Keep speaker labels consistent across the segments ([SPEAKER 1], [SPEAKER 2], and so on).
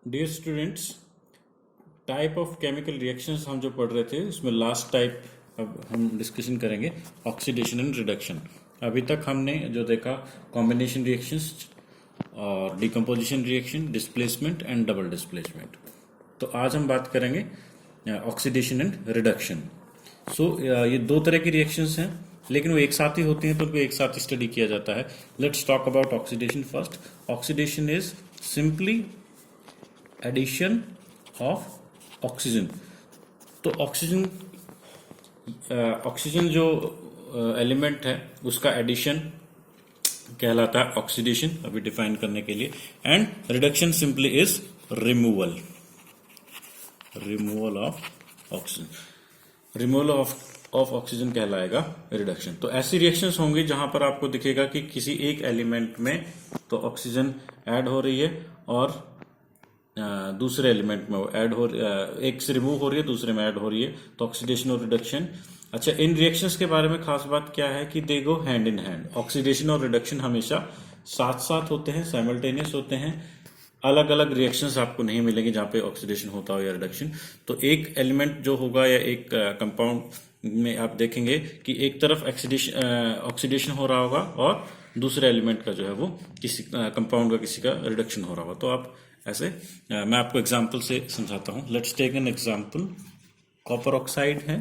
[SPEAKER 1] Dear students, type of chemical reactions हम जो पढ़ रहे थे उसमें लास्ट टाइप अब हम डिस्कशन करेंगे ऑक्सीडेशन एंड रिडक्शन। अभी तक हमने जो देखा कॉम्बिनेशन रिएक्शंस और decomposition reaction, displacement and double displacement. तो आज हम बात करेंगे ऑक्सीडेशन एंड रिडक्शन। सो ये दो तरह की रिएक्शंस हैं, लेकिन वो एक साथ ही होती हैं तो उनको एक साथ स्टडी किया जाता है। Let's talk about oxidation first. Oxidation is simply addition of oxygen. तो ऑक्सीजन जो एलिमेंट है उसका एडिशन कहलाता है ऑक्सीडेशन, अभी डिफाइन करने के लिए। And reduction simply is removal of oxygen. Removal of oxygen कहलाएगा रिडक्शन। तो ऐसी रिएक्शंस होंगी जहां पर आपको दिखेगा कि किसी एक एलिमेंट में तो ऑक्सीजन ऐड हो रही है और दूसरे एलिमेंट में वो ऐड हो एक से रिमूव हो रही है, दूसरे में ऐड हो रही है, तो ऑक्सीडेशन और रिडक्शन। अच्छा, इन रिएक्शंस के बारे में खास बात क्या है कि they go hand in hand. Oxidation और रिडक्शन हमेशा साथ साथ होते हैं, साइमल्टेनियस होते हैं। अलग अलग रिएक्शंस आपको नहीं मिलेंगे जहां पे ऑक्सीडेशन होता हो या रिडक्शन। तो एक एलिमेंट जो होगा या एक कंपाउंड में आप देखेंगे कि एक तरफ ऑक्सीडेशन हो रहा होगा और दूसरे एलिमेंट का जो है वो किसी कंपाउंड का किसी का रिडक्शन हो रहा होगा। तो आप ऐसे मैं आपको एग्जांपल से समझाता हूं। Let's take an example. Copper oxide है,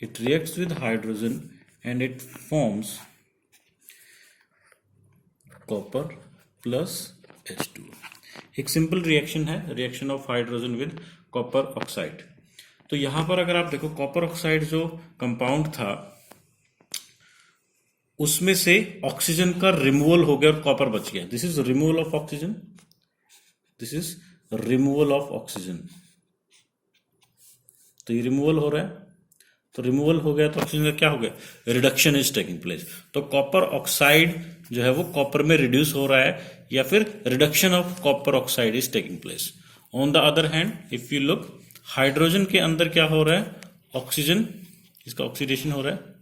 [SPEAKER 1] it reacts with hydrogen and it forms copper plus H2। एक सिंपल रिएक्शन है, reaction of hydrogen with copper oxide. तो यहां पर अगर आप देखो कॉपर ऑक्साइड जो कंपाउंड था उसमें से ऑक्सीजन का रिमूवल हो गया और कॉपर बच गया। This is removal of oxygen, this is removal of oxygen. तो ये रिमूवल हो रहा है, तो रिमूवल हो गया तो ऑक्सीजन का क्या हो गया, रिडक्शन इज टेकिंग प्लेस। तो कॉपर ऑक्साइड जो है वो कॉपर में रिड्यूस हो रहा है या फिर reduction of copper oxide is taking place. On the other hand if you look, hydrogen के अंदर क्या हो रहा है, ऑक्सीजन, इसका ऑक्सीडेशन हो रहा है।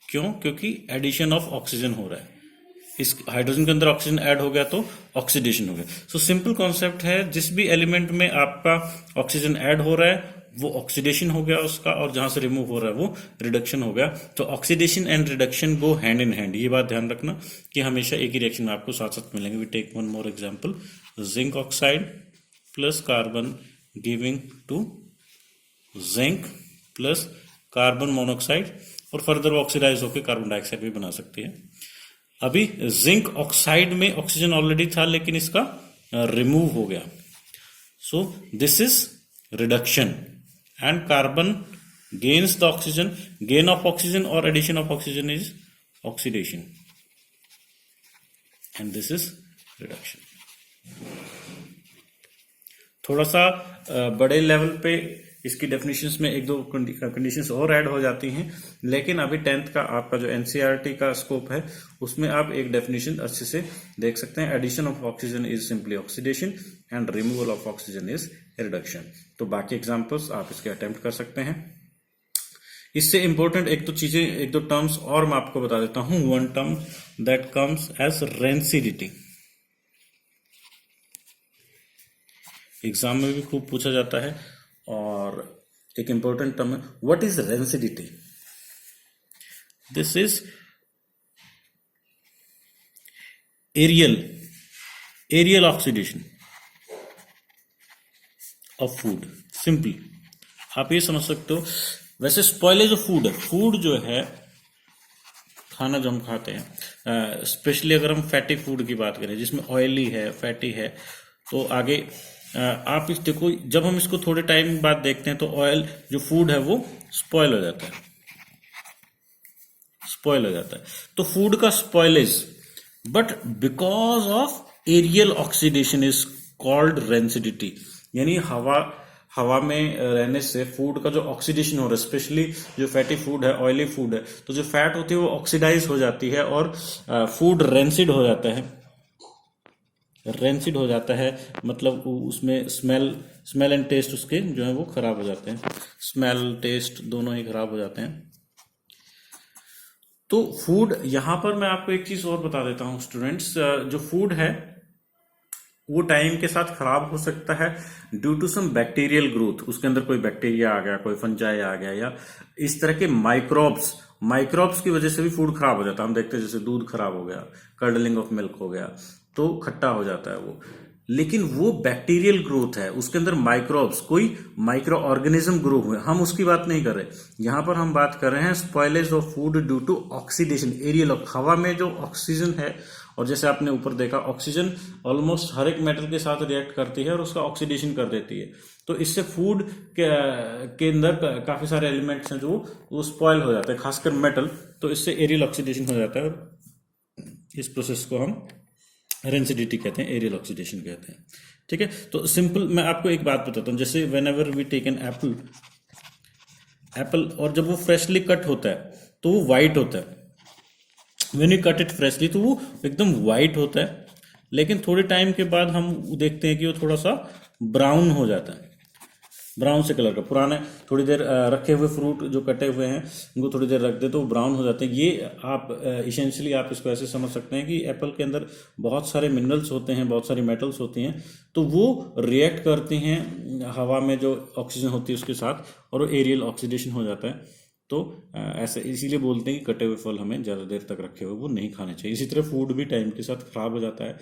[SPEAKER 1] क्यों? क्योंकि एडिशन ऑफ ऑक्सीजन हो रहा है। इस हाइड्रोजन के अंदर ऑक्सीजन ऐड हो गया तो ऑक्सीडेशन हो गया। सो सिंपल कॉन्सेप्ट है, जिस भी एलिमेंट में आपका ऑक्सीजन ऐड हो रहा है वो ऑक्सीडेशन हो गया उसका, और जहां से रिमूव हो रहा है वो रिडक्शन हो गया। तो oxidation and reduction go hand in hand. ये बात ध्यान रखना कि हमेशा एक ही रिएक्शन में आपको साथ साथ मिलेंगे। We take one more example, zinc oxide plus carbon giving to zinc plus carbon monoxide, और फर्दर वो ऑक्सीडाइज होकर कार्बन डाइऑक्साइड भी बना सकती है। अभी जिंक ऑक्साइड में ऑक्सीजन ऑलरेडी था लेकिन इसका रिमूव हो गया, so this is reduction. And carbon gains the oxygen, gain of oxygen और addition of oxygen is oxidation, and this is reduction. थोड़ा सा बड़े लेवल पे इसकी डेफिनेशंस में एक दो कंडीशंस और ऐड हो जाती हैं, लेकिन अभी 10th का आपका जो एनसीईआरटी का स्कोप है उसमें आप एक डेफिनेशन अच्छे से देख सकते हैं। Addition of oxygen is simply oxidation and removal of oxygen is reduction. तो बाकी एग्जांपल्स आप इसके अटेम्प्ट कर सकते हैं। इससे इंपॉर्टेंट एक दो चीजें, एक दो टर्म्स और मैं आपको बता देता हूं। One term that comes as rancidity, exam में भी खूब पूछा जाता है, और एक इंपॉर्टेंट टर्म है, what is rancidity. This is aerial oxidation of food. Simply आप ये समझ सकते हो। वैसे स्पॉइलेज ऑफ फूड है, फूड जो है खाना जो हम खाते हैं, स्पेशली अगर हम फैटी फूड की बात करें जिसमें ऑयली है, फैटी है, तो आगे आप इस देखो, जब हम इसको थोड़े टाइम बाद देखते हैं तो ऑयल जो फूड है वो स्पॉइल हो जाता है, स्पॉइल हो जाता है। तो फूड का spoilage, but because of aerial oxidation is called rancidity. यानी हवा में रहने से फूड का जो ऑक्सीडेशन हो रहा है, स्पेशली जो फैटी फूड है, ऑयली फूड है, तो जो फैट होती है वो ऑक्सीडाइज हो जाती है और फूड रेंसिड हो जाता है। रेंसिड हो जाता है मतलब उसमें स्मेल एंड टेस्ट उसके जो है वो खराब हो जाते हैं। स्मेल टेस्ट दोनों ही खराब हो जाते हैं। तो फूड, यहां पर मैं आपको एक चीज और बता देता हूं स्टूडेंट्स, जो फूड है वो टाइम के साथ खराब हो सकता है due to some bacterial growth, उसके अंदर कोई बैक्टीरिया आ गया, कोई फंजाई आ गया, या इस तरह के माइक्रोब्स की वजह से भी फूड खराब हो जाता है। हम देखते हैं जैसे दूध खराब हो गया, कर्डलिंग ऑफ मिल्क हो गया, तो खट्टा हो जाता है वो। लेकिन वो बैक्टीरियल ग्रोथ है, उसके अंदर माइक्रोब्स, कोई माइक्रो ऑर्गेनिज्म ग्रो हुए, हम उसकी बात नहीं कर रहे। यहां पर हम बात कर रहे हैं spoilage of food due to oxidation, aerial, हवा में जो ऑक्सीजन है, और जैसे आपने ऊपर देखा ऑक्सीजन ऑलमोस्ट हर एक मेटल के साथ रिएक्ट करती है और उसका ऑक्सीडेशन कर देती है। तो इससे फूड के अंदर काफी सारे एलिमेंट्स हैं जो वो स्पॉइल हो जाते हैं, खासकर मेटल। तो इससे एरियल ऑक्सीडेशन हो जाता है और इस प्रोसेस को हम रेंसिडिटी कहते हैं, एरियल ऑक्सीडेशन कहते हैं। ठीक है, तो सिंपल मैं आपको एक बात बताता हूँ। जैसे whenever we take an apple, और जब वो फ्रेशली कट होता है तो वो वाइट होता है। When you cut it freshly तो वो एकदम वाइट होता है, लेकिन थोड़े टाइम के बाद हम देखते हैं कि वो थोड़ा सा ब्राउन हो जाता है, ब्राउन से कलर का। पुराने थोड़ी देर रखे हुए फ्रूट जो कटे हुए हैं उनको थोड़ी देर रख दे तो ब्राउन हो जाते हैं। ये आप इसेंशियली आप इसको ऐसे समझ सकते हैं कि एप्पल के अंदर बहुत सारे मिनरल्स होते हैं, बहुत सारी मेटल्स होती हैं, तो वो रिएक्ट करती हैं हवा में जो ऑक्सीजन होती है उसके साथ, और वो एरियल ऑक्सीडेशन हो जाता है। तो ऐसे इसीलिए बोलते हैं कि कटे हुए फल हमें ज़्यादा देर तक रखे हुए वो नहीं खाने चाहिए। इसी तरह फूड भी टाइम के साथ खराब हो जाता है।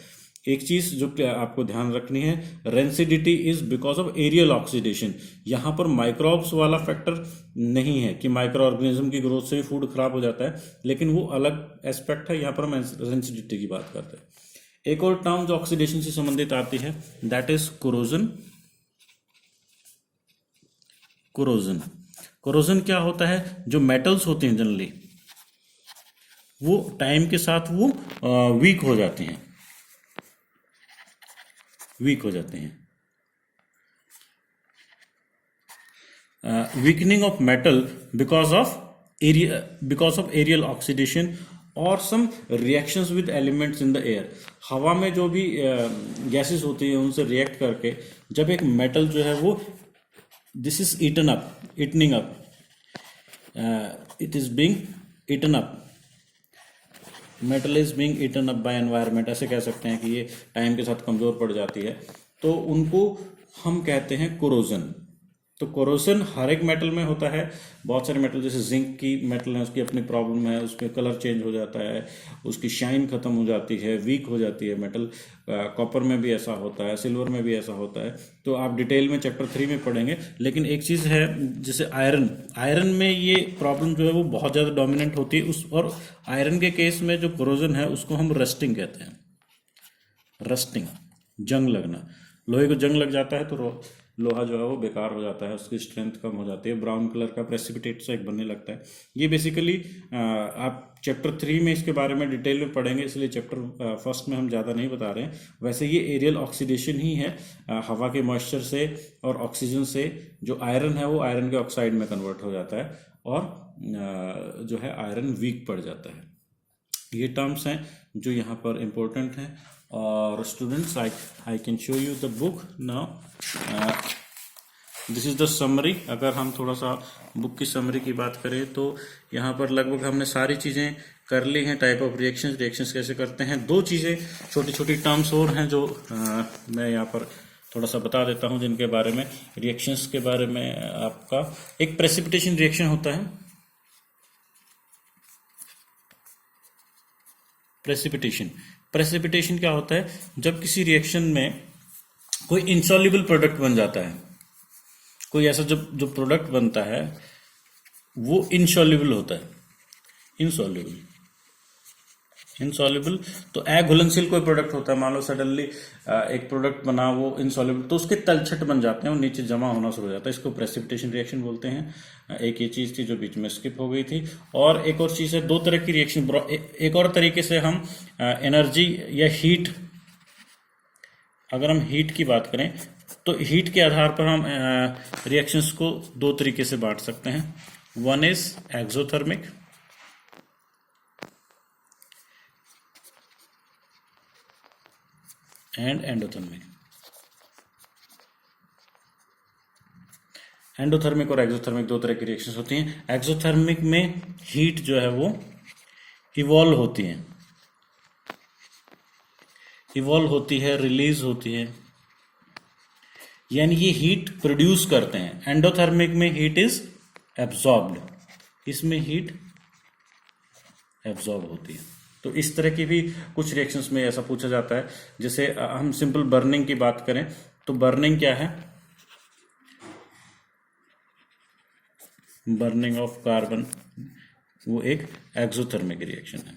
[SPEAKER 1] एक चीज जो आपको ध्यान रखनी है, rancidity is because of aerial oxidation. यहाँ पर माइक्रोब्स वाला फैक्टर नहीं है कि माइक्रो ऑर्गेनिज्म की ग्रोथ से भी फूड खराब हो जाता है, लेकिन वो अलग एस्पेक्ट है। यहाँ पर हम रेंसिडिटी की बात करते हैं। एक और टर्म जो ऑक्सीडेशन से संबंधित आती है, दैट इज कोरोजन। कोरोजन क्या होता है, जो मेटल्स होते हैं जनरली वो टाइम के साथ वो वीक हो जाते हैं, weakening of metal because of aerial oxidation और some reactions with elements in the air. हवा में जो भी गैसेस होती है उनसे रिएक्ट करके जब एक मेटल जो है वो this is eating up, it is being eaten up, metal is being eaten up by environment, ऐसे कह सकते हैं कि ये टाइम के साथ कमजोर पड़ जाती है, तो उनको हम कहते हैं कोरोजन। तो कोरोजन हर एक मेटल में होता है। बहुत सारे मेटल जैसे जिंक की मेटल है, उसकी अपनी प्रॉब्लम है, उसमें कलर चेंज हो जाता है, उसकी शाइन खत्म हो जाती है, वीक हो जाती है मेटल। कॉपर में भी ऐसा होता है, सिल्वर में भी ऐसा होता है। तो आप डिटेल में चैप्टर 3 में पढ़ेंगे। लेकिन एक चीज़ है, जैसे आयरन में ये प्रॉब्लम जो है वो बहुत ज़्यादा डोमिनेंट होती है और आयरन के केस में जो कोरोजन है उसको हम रस्टिंग कहते हैं। रस्टिंग, जंग लगना। लोहे को जंग लग जाता है तो लोहा जो है वो बेकार हो जाता है, उसकी स्ट्रेंथ कम हो जाती है, ब्राउन कलर का प्रेसिपिटेट सा एक बनने लगता है। ये बेसिकली आप चैप्टर 3 में इसके बारे में डिटेल में पढ़ेंगे, इसलिए चैप्टर फर्स्ट में हम ज़्यादा नहीं बता रहे हैं। वैसे ये एरियल ऑक्सीडेशन ही है, हवा के मॉइस्चर से और ऑक्सीजन से जो आयरन है वो आयरन के ऑक्साइड में कन्वर्ट हो जाता है और जो है आयरन वीक पड़ जाता है। ये टर्म्स हैं जो यहाँ पर इम्पोर्टेंट हैं। और students, I can show you the book now. This is the summary. अगर हम थोड़ा सा बुक की समरी की बात करें तो यहाँ पर लगभग हमने सारी चीज़ें कर ली हैं। टाइप ऑफ रिएक्शंस कैसे करते हैं। 2 चीज़ें छोटी छोटी टर्म्स और हैं जो मैं यहाँ पर थोड़ा सा बता देता हूँ, जिनके बारे में, रिएक्शंस के बारे में आपका एक प्रेसिपिटेशन रिएक्शन होता है। प्रेसिपिटेशन क्या होता है, जब किसी रिएक्शन में कोई इंसॉल्युबल प्रोडक्ट बन जाता है, कोई ऐसा जो प्रोडक्ट बनता है वो इनसॉल्युबल होता है। इनसॉल्युबल तो अघुलनशील कोई प्रोडक्ट होता है। मान लो सडनली एक प्रोडक्ट बना वो इनसॉल्युबल, तो उसके तलछट बन जाते हैं, वो नीचे जमा होना शुरू हो जाता है। इसको प्रेसिपिटेशन रिएक्शन बोलते हैं। एक ये चीज़ थी जो बीच में स्किप हो गई थी। और एक और चीज़ है, 2 तरह की रिएक्शन। एक और तरीके से हम एनर्जी या हीट, अगर हम हीट की बात करें तो हीट के आधार पर हम रिएक्शंस को 2 तरीके से बांट सकते हैं। One is exothermic and endothermic. Endothermic और एक्सोथर्मिक 2 तरह की रिएक्शंस होती हैं। एक्सोथर्मिक में हीट जो है वो इवॉल्व होती है, इवॉल्व होती है, रिलीज होती है, यानी ये हीट प्रोड्यूस करते हैं। एंडोथर्मिक में हीट इज एब्जॉर्ब्ड, इसमें हीट एब्जॉर्ब होती है। तो इस तरह की भी कुछ रिएक्शंस में ऐसा पूछा जाता है। जैसे हम सिंपल बर्निंग की बात करें तो बर्निंग क्या है? बर्निंग ऑफ कार्बन वो एक एक्सोथर्मिक रिएक्शन है।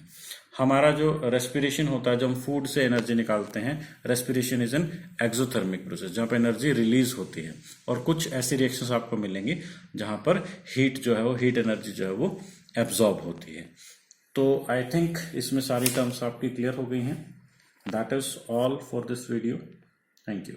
[SPEAKER 1] हमारा जो रेस्पिरेशन होता है, जब हम फूड से एनर्जी निकालते हैं, respiration is an exothermic process, जहाँ पर एनर्जी रिलीज होती है। और कुछ ऐसी रिएक्शंस आपको मिलेंगी जहाँ पर हीट जो है वो, हीट एनर्जी जो है वो एब्जॉर्ब होती है। तो आई थिंक इसमें सारी टर्म्स आपकी क्लियर हो गई हैं। That is all for this video. Thank you.